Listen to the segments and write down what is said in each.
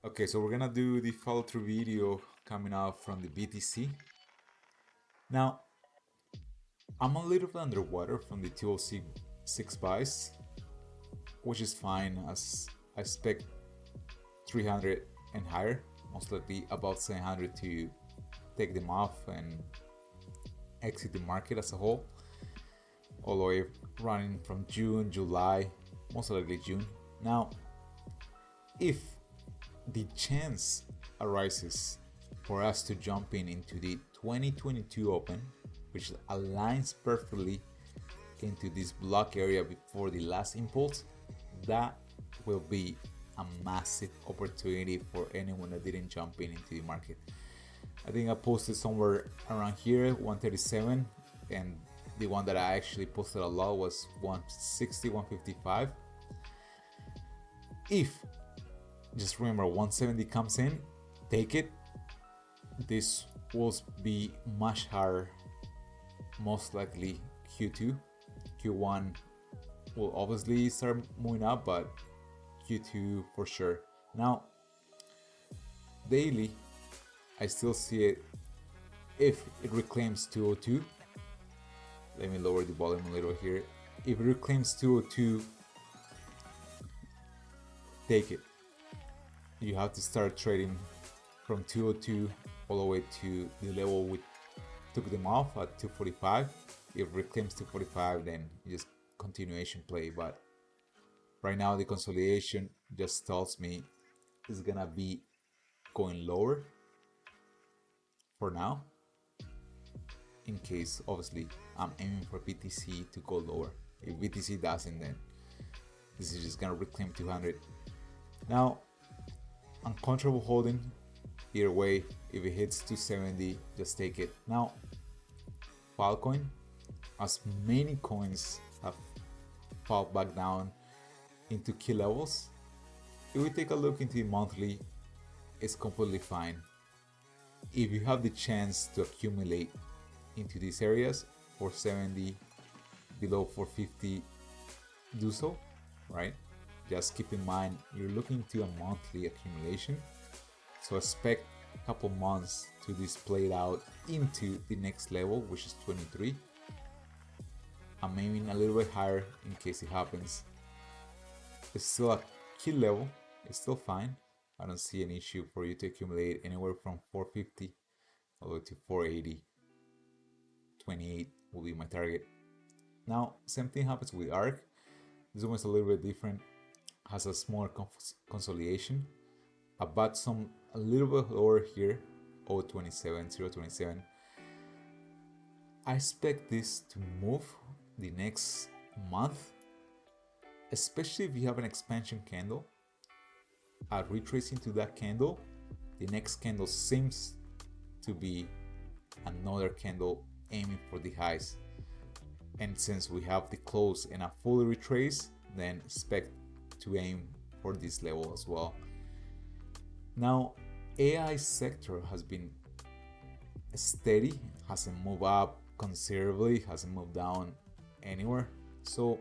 Okay, so we're gonna do the follow-through video coming out from the BTC. Now, I'm a little bit underwater from the 206 buys, which is fine as I expect 300 and higher, most likely about 700 to take them off and exit the market as a whole. All the way running from June, July, most likely June. Now, if the chance arises for us to jump into the 2022 Open, which aligns perfectly into this block area before the last impulse, that will be a massive opportunity for anyone that didn't jump into the market. I think I posted somewhere around here 137, and the one that I actually posted a lot was 160, 155. If just remember 170 comes in, take it. This will be much higher, most likely Q2. Q1 will obviously start moving up, but Q2 for sure. Now, daily, I still see it. If it reclaims 202, let me lower the volume a little here. If it reclaims 202, take it. You have to start trading from 202 all the way to the level we took them off at 245. If it reclaims 245, then just continuation play. But right now the consolidation just tells me it's gonna be going lower for now. In case obviously I'm aiming for BTC to go lower. If BTC doesn't, then this is just gonna reclaim 200. Now, uncomfortable holding. Either way, if it hits 270, just take it. Now, Filecoin, as many coins have fallen back down into key levels, if we take a look into the monthly, it's completely fine. If you have the chance to accumulate into these areas, 470 below 450, do so, right? Just keep in mind you're looking to a monthly accumulation, so expect a couple months to this played out into the next level, which is 23. I'm aiming a little bit higher in case it happens. It's still a key level, it's still fine. I don't see an issue for you to accumulate anywhere from 450 all the way to 480. 28 will be my target. Now, same thing happens with ARC. This one is a little bit different, has a smaller consolidation, but some a little bit lower here, 027, 027. I expect this to move the next month, especially if you have an expansion candle. Retracing to that candle, the next candle seems to be another candle aiming for the highs. And since we have the close and a full retrace, then expect to aim for this level as well. Now, AI sector has been steady, hasn't moved up considerably, hasn't moved down anywhere. So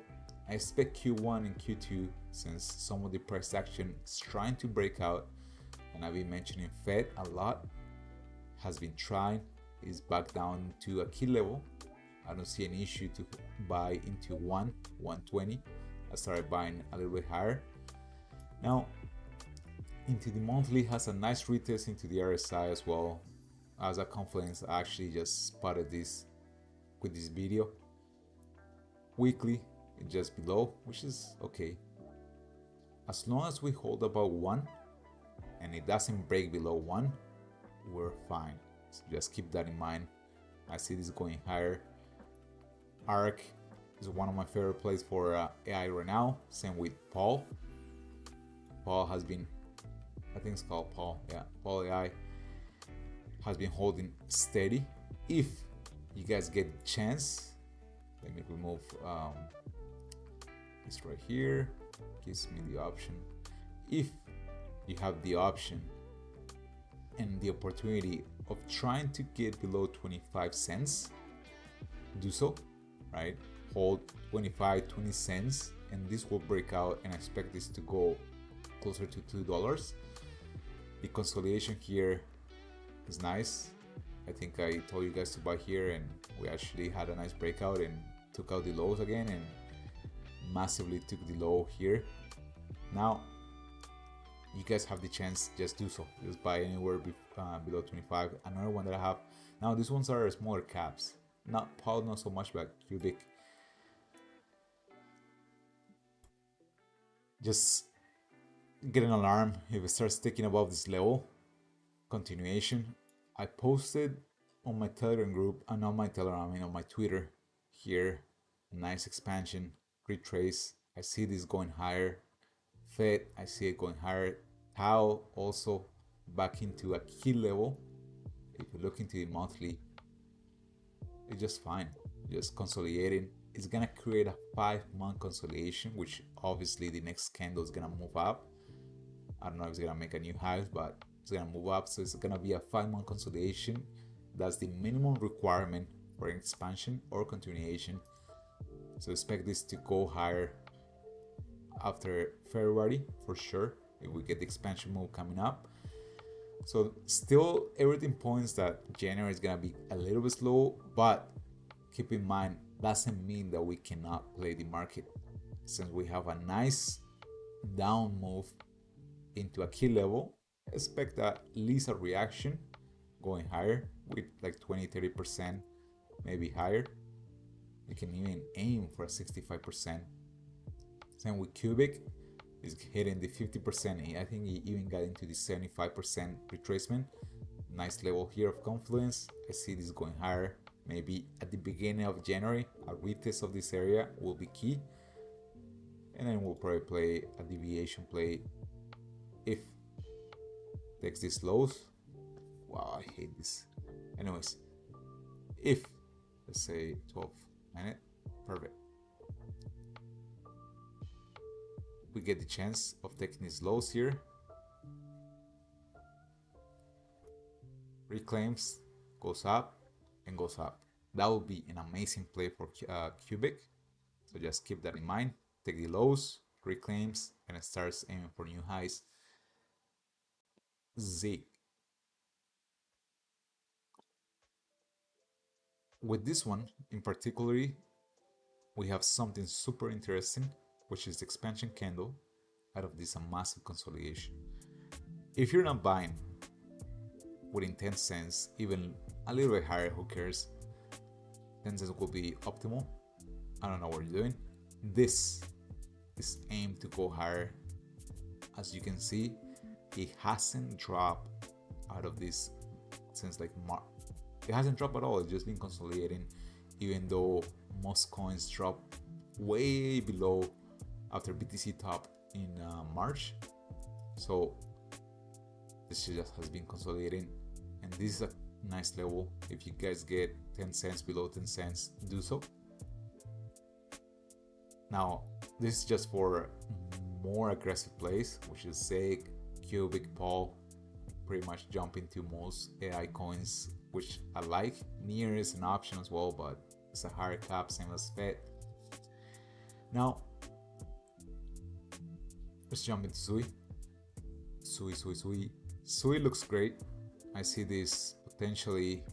I expect Q1 and Q2, since some of the price action is trying to break out, and I've been mentioning Fed a lot, has been trying, is back down to a key level. I don't see an issue to buy into 120. I started buying a little bit higher. Now, into the monthly has a nice retest into the RSI as well. As a confluence, I actually just spotted this with this video. Weekly, it's just below, which is okay. As long as we hold about 1 and it doesn't break below 1, we're fine. So just keep that in mind. I see this going higher. ARC is one of my favorite plays for AI right now. Same with Paul. Paul has been, I think it's called Paul. Yeah, Paul AI has been holding steady. If you guys get the chance, let me remove this right here. Gives me the option. If you have the option and the opportunity of trying to get below 25 cents, do so, right? Hold 25, 20 cents, and this will break out, and I expect this to go closer to $2. The consolidation here is nice. I think I told you guys to buy here, and we actually had a nice breakout and took out the lows again and massively took the low here. Now you guys have the chance, just do so, just buy anywhere below 25. Another one that I have now, these ones are smaller caps, not Paul, not so much, but cubic. Just get an alarm if it starts sticking above this level. Continuation. I posted on my Telegram group, and on my Telegram, I mean on my Twitter here, nice expansion, retrace. I see this going higher. Fed, I see it going higher. Tau also back into a key level. If you look into the monthly, it's just fine, just consolidating. It's gonna create a 5-month consolidation, which obviously the next candle is gonna move up. I don't know if it's gonna make a new high, but it's gonna move up. So it's gonna be a 5-month consolidation. That's the minimum requirement for expansion or continuation. So expect this to go higher after February for sure, if we get the expansion move coming up. So still everything points that January is gonna be a little bit slow, but keep in mind, doesn't mean that we cannot play the market. Since we have a nice down move into a key level, expect at least a reaction going higher with like 20-30%, maybe higher. You can even aim for a 65%. Same with cubic, is hitting the 50%. I think he even got into the 75% retracement. Nice level here of confluence. I see this going higher. Maybe at the beginning of January, a retest of this area will be key. And then we'll probably play a deviation play if takes these lows. Wow, I hate this. Anyways, if, let's say 12 minute, perfect. We get the chance of taking these lows here. Reclaims, goes up and goes up. That would be an amazing play for cubic. So just keep that in mind. Take the lows, reclaims, and it starts aiming for new highs. Zig. With this one in particular, we have something super interesting, which is the expansion candle out of this massive consolidation. If you're not buying within 10 cents, even a little bit higher, who cares? 10 cents will be optimal. I don't know what you're doing. This is aimed to go higher. As you can see, it hasn't dropped out of this since like March. It hasn't dropped at all. It's just been consolidating, even though most coins drop way below after BTC top in March. So this just has been consolidating, and this is a nice level. If you guys get 10 cents below 10 cents, do so. Now this is just for more aggressive plays, which is SEG, Cubic, Paul. Pretty much jump into most AI coins, which I like. Near is an option as well, but it's a higher cap, same as Fed. Now let's jump into Sui. Sui looks great. I see this potentially,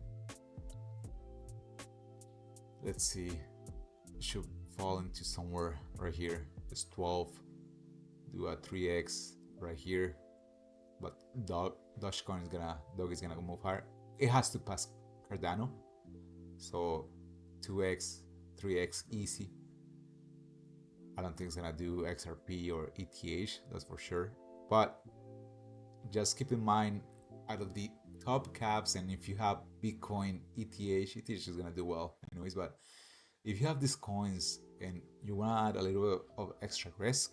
let's see, it should fall into somewhere right here. It's 12, do a 3x right here, but Dogecoin is gonna move higher. It has to pass Cardano, so 2x, 3x easy. I don't think it's gonna do XRP or ETH, that's for sure. But just keep in mind, out of the top caps, and if you have Bitcoin, ETH is gonna do well anyways. But if you have these coins and you wanna add a little bit of extra risk,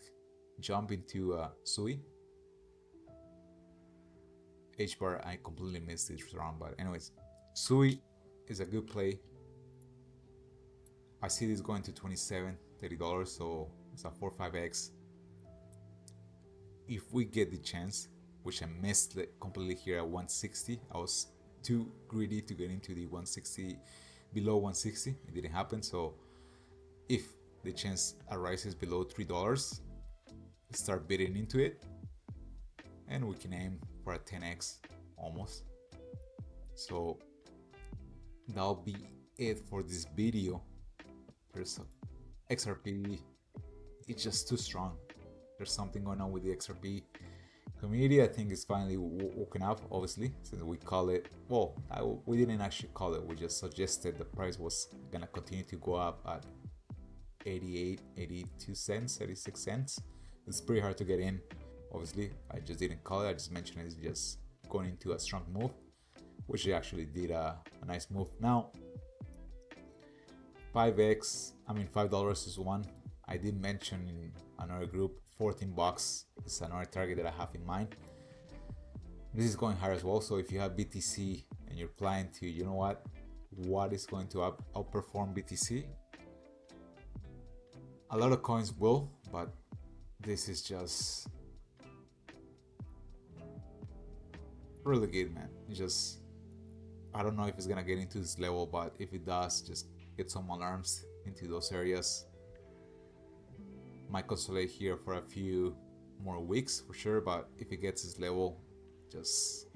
jump into Sui. HBAR, I completely missed this round, but anyways, Sui is a good play. I see this going to $27-30, so it's a 4-5x. If we get the chance, which I missed completely here at 160, I was too greedy to get into the 160, below 160, it didn't happen. So if the chance arises below $3, start bidding into it, and we can aim for a 10x almost. So that'll be it for this video. There's XRP, it's just too strong. There's something going on with the XRP community. I think it's finally woken up, obviously, since we call it, well, we didn't actually call it, we just suggested the price was gonna continue to go up at 88, 82 cents, 86 cents. It's pretty hard to get in, obviously. I just didn't call it, I just mentioned it's just going into a strong move, which it actually did a nice move. Now, 5x, I mean $5 is one. I did mention in another group, 14 bucks is another target that I have in mind. This is going higher as well, so if you have BTC and you're planning to, you know what is going to outperform BTC? A lot of coins will, but this is just really good, man. Just, I don't know if it's gonna get into this level, but if it does, just get some alarms into those areas. Might consolidate here for a few more weeks for sure, but if it gets this level, just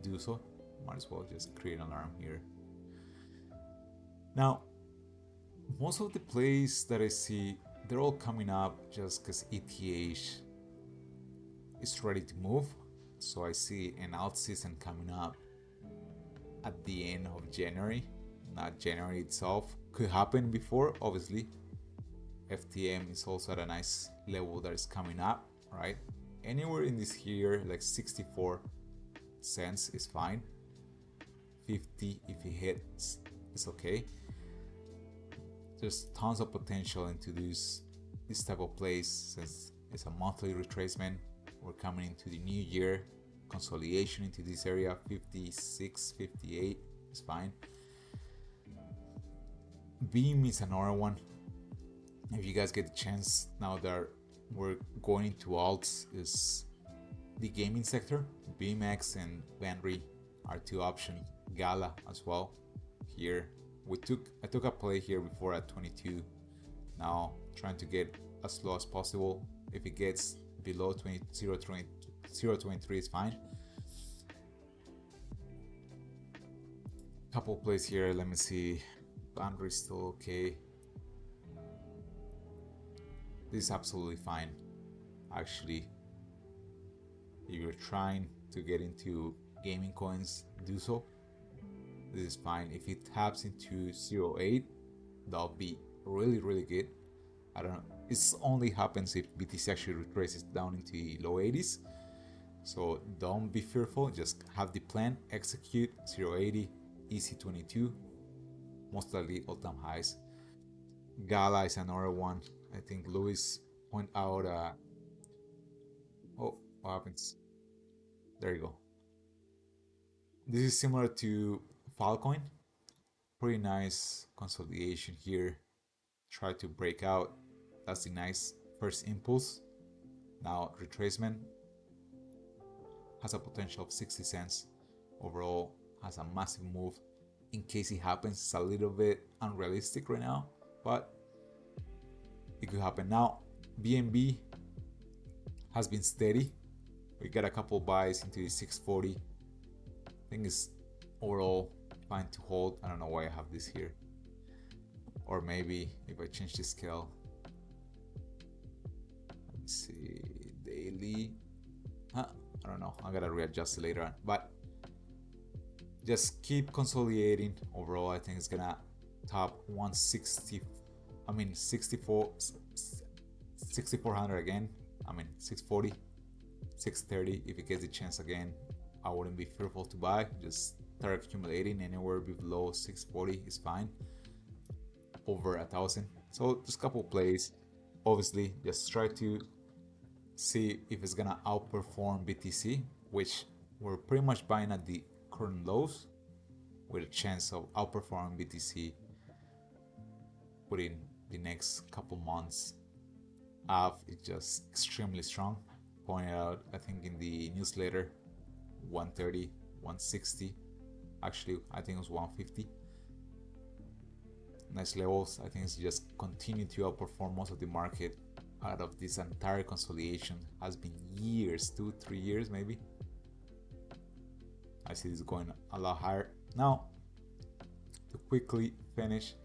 do so. Might as well just create an alarm here. Now, most of the plays that I see, they're all coming up just because ETH is ready to move. So I see an alt season coming up at the end of January, not January itself. Could happen before, obviously. FTM is also at a nice level that is coming up, right? Anywhere in this here, like 64 cents is fine. 50 if it hits, it's okay. There's tons of potential into this type of plays since it's a monthly retracement. We're coming into the new year, consolidation into this area. 56, 58 is fine. Beam is another one. If you guys get the chance, now that we're going into alts, is the gaming sector. BMX and Venry are two options. Gala as well. Here I took a play here before at 22. Now trying to get as low as possible. If it gets below 0.23 is fine. Couple plays here. Let me see. Boundary still okay. This is absolutely fine. Actually, if you're trying to get into gaming coins, do so. This is fine. If it taps into 0.8, that'll be really good. I don't know. It only happens if BTC actually retraces down into the low 80s. So don't be fearful. Just have the plan, execute 0.80, EC22, most likely all-time highs. Gala is another one. I think Luis point out. Oh, what happens? There you go. This is similar to Filecoin. Pretty nice consolidation here. Try to break out. That's the nice first impulse. Now retracement has a potential of 60 cents. Overall has a massive move. In case it happens, it's a little bit unrealistic right now, but it could happen. Now BNB has been steady. We got a couple buys into the 640. I think it's overall fine to hold. I don't know why I have this here, or maybe if I change the scale. Let's see, daily. I don't know, I gotta readjust it later on, but just keep consolidating. Overall, I think it's gonna top 160. I mean 6400 again. I mean 640, 630. If it gets the chance again, I wouldn't be fearful to buy. Just start accumulating. Anywhere below 640 is fine. Over 1,000. So just a couple plays. Obviously, just try to see if it's gonna outperform BTC, which we're pretty much buying at the current lows, with a chance of outperforming BTC within the next couple months. It's just extremely strong. Pointed out, I think in the newsletter, 130, 160. Actually, I think it was 150. Nice levels. I think it's just continue to outperform most of the market out of this entire consolidation. Has been years, 2-3 years maybe. I see this going a lot higher. Now, to quickly finish,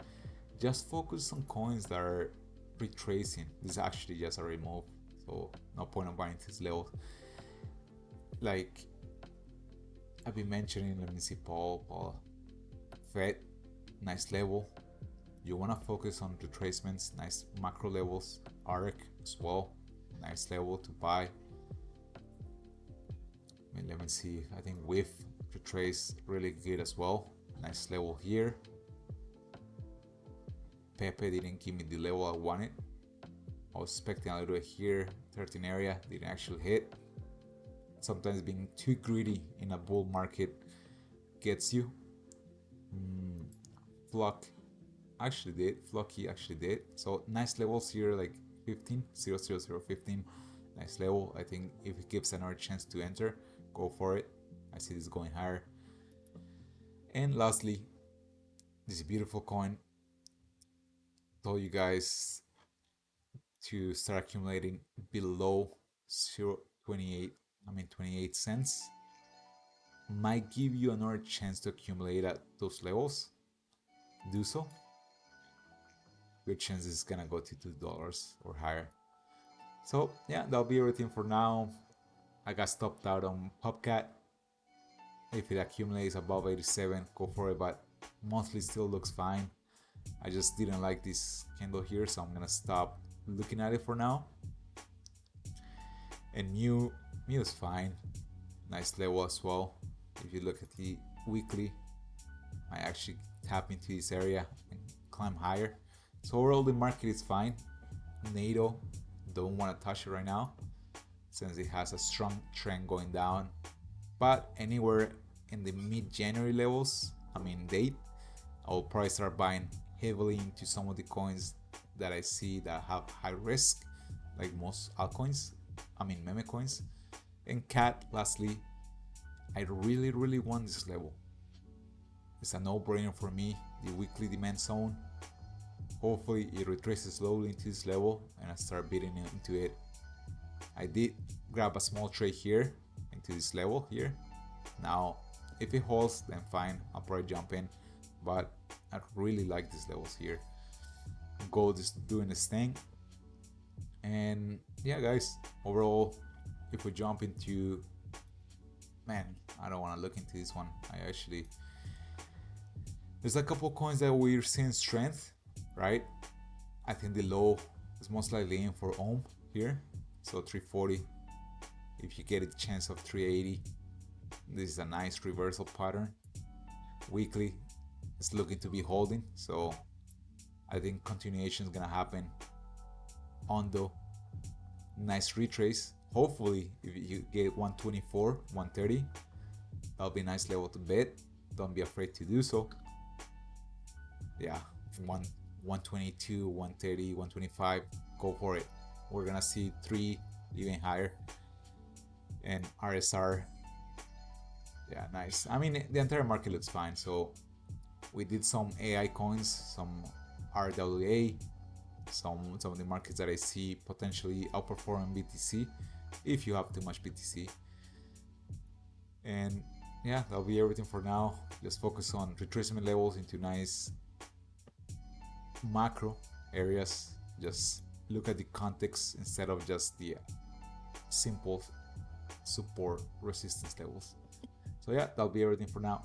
just focus on coins that are retracing. This is actually just a remove, so no point of buying this level. Like I've been mentioning, let me see, Paul, Fed, nice level. You want to focus on retracements, nice macro levels. ARC as well, nice level to buy. Let me see, I think WIF retrace really good as well. Nice level here. Pepe didn't give me the level I wanted. I was expecting a little bit here, 13 area, didn't actually hit. Sometimes being too greedy in a bull market gets you. Flocky actually did. So nice levels here, like 15, 0, 0, 0, 15. Nice level. I think if it gives another chance to enter, go for it. I see this going higher. And lastly, this beautiful coin. Told you guys to start accumulating below 28 cents. Might give you another chance to accumulate at those levels. Do so. Good chance it's gonna go to $2 or higher. So yeah, that'll be everything for now. I got stopped out on Popcat. If it accumulates above 87, go for it, but monthly still looks fine. I just didn't like this candle here, so I'm gonna stop looking at it for now. And Mu is fine, nice level as well. If you look at the weekly, I actually tap into this area and climb higher. So overall the market is fine. NATO, don't want to touch it right now since it has a strong trend going down, but anywhere in the mid-January levels, date, I'll probably start buying heavily into some of the coins that I see that have high risk, like most altcoins, meme coins. And CAT, lastly, I really want this level. It's a no-brainer for me, the weekly demand zone. Hopefully it retraces slowly into this level and I start bidding into it. I did grab a small trade here into this level here. Now if it holds, then fine, I'll probably jump in, but I really like these levels here. Gold is doing its thing. And yeah guys, overall, if we jump into, I don't want to look into this one. There's a couple coins that we're seeing strength, right? I think the low is most likely in for Ohm here, so 340. If you get a chance of 380, this is a nice reversal pattern. Weekly, it's looking to be holding, so I think continuation is gonna happen. Ondo, nice retrace. Hopefully, if you get 124, 130, that'll be a nice level to bet. Don't be afraid to do so. Yeah, 122, 130, 125, go for it. We're gonna see 3 even higher. And RSR, yeah, nice. The entire market looks fine. So we did some AI coins, some RWA, some of the markets that I see potentially outperforming BTC if you have too much BTC. And yeah, that'll be everything for now. Let's focus on retracement levels into nice macro areas. Just look at the context instead of just the simple support resistance levels. So yeah, that'll be everything for now.